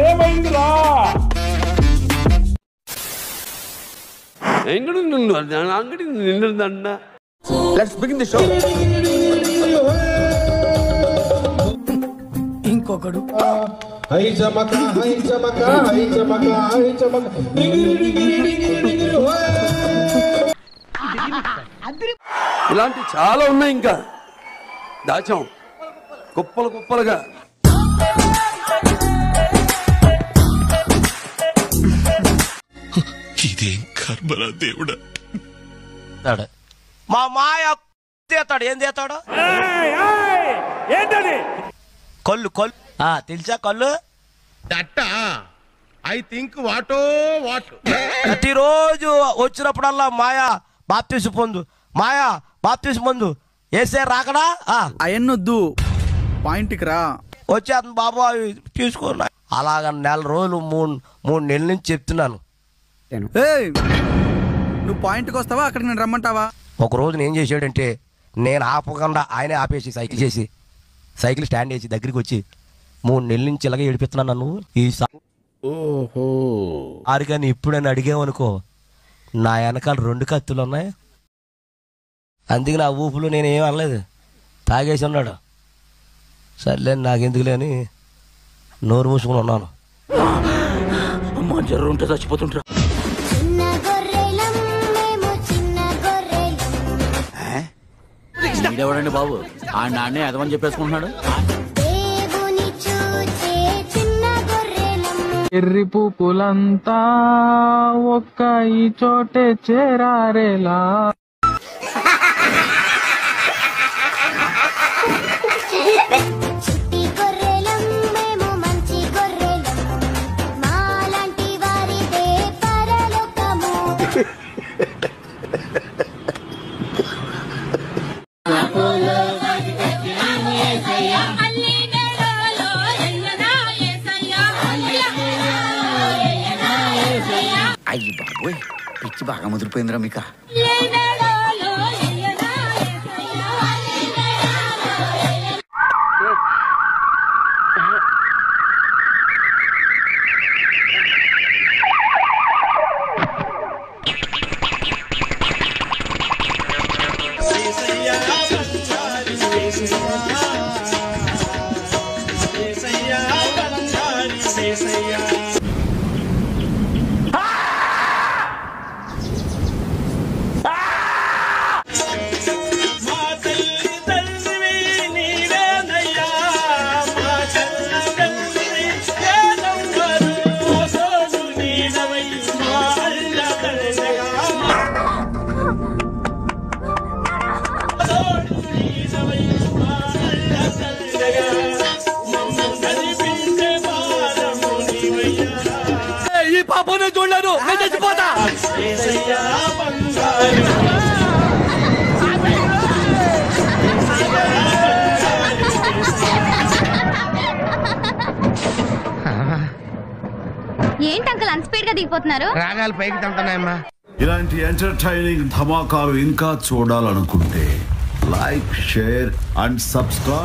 ఏమైందిరా? అంగడి నిండుందన్న. Let's begin the show. ఇంకొకడు హై జమక హై జమక హై జమక హై జమక. ఇలాంటి చాలా ఉన్నాయి, ఇంకా దాచాం కుప్పలు కుప్పలుగా. ఇదేం కర్మరా దేవుడా. మా మాయ తీస్తాడు. ఏం తీస్తాడు? ఏంటది? కళ్ళు కళ్ళు తెలుసా? కళ్ళు ఐ థింక్ వాటో వాట్. ప్రతిరోజు వచ్చినప్పుడల్లా మాయా బాప్తీసు పొందు, మాయా బాప్తీసు పొందు, వేసే రాకడా అయన్నొద్దు, పాయింట్కి రా. వచ్చి అతను బాబు అవి తీసుకున్నా. అలాగ నెల రోజులు మూడు నెలల నుంచి చెప్తున్నాను. నువ్వు పాయింట్కి వస్తావా, అక్కడికి నేను రమ్మంటావా? ఒక రోజు నేను చేసాడంటే నేను ఆపకుండా ఆయనే ఆపేసి సైకిల్ స్టాండ్ చేసి దగ్గరికి వచ్చి 3 నెలల నుంచి ఇలాగే ఏడిపిస్తున్నాను నన్ను. ఆరు కానీ ఇప్పుడని అడిగామనుకో, నా వెనకాల 2 కత్తులు ఉన్నాయి. అందుకే నా ఊపులో నేనేం అనలేదు, తాగేసి ఉన్నాడు. సర్లే నాకెందుకులే అని నోరు మూసుకుని ఉన్నాను. అమ్మ జర్రు ఉంటే చచ్చిపోతుంటా. ఎవడండి బాబు ఆ నాన్నే ఎదవని చెప్పేసుకుంటున్నాడు. ఎర్రి పూపులంతా ఒక్క ఈ చోటే చేరారేలా. అయ్యి బాబోయ్, పిచ్చి బాగా ముదిరిపోయిందిరా మీక. ఈ పాపనే చూడలేను, నేను చచ్చిపోతా. ఏంటి అంకుల్ అంత స్పీడ్ గా దిగిపోతున్నారు? రాగాలు పైకి తంటున్నాయమ్మా. ఇలాంటి ఎంటర్టైనింగ్ ధమాకాలు ఇంకా చూడాలనుకుంటే లైక్, షేర్ అండ్ సబ్స్క్రైబ్.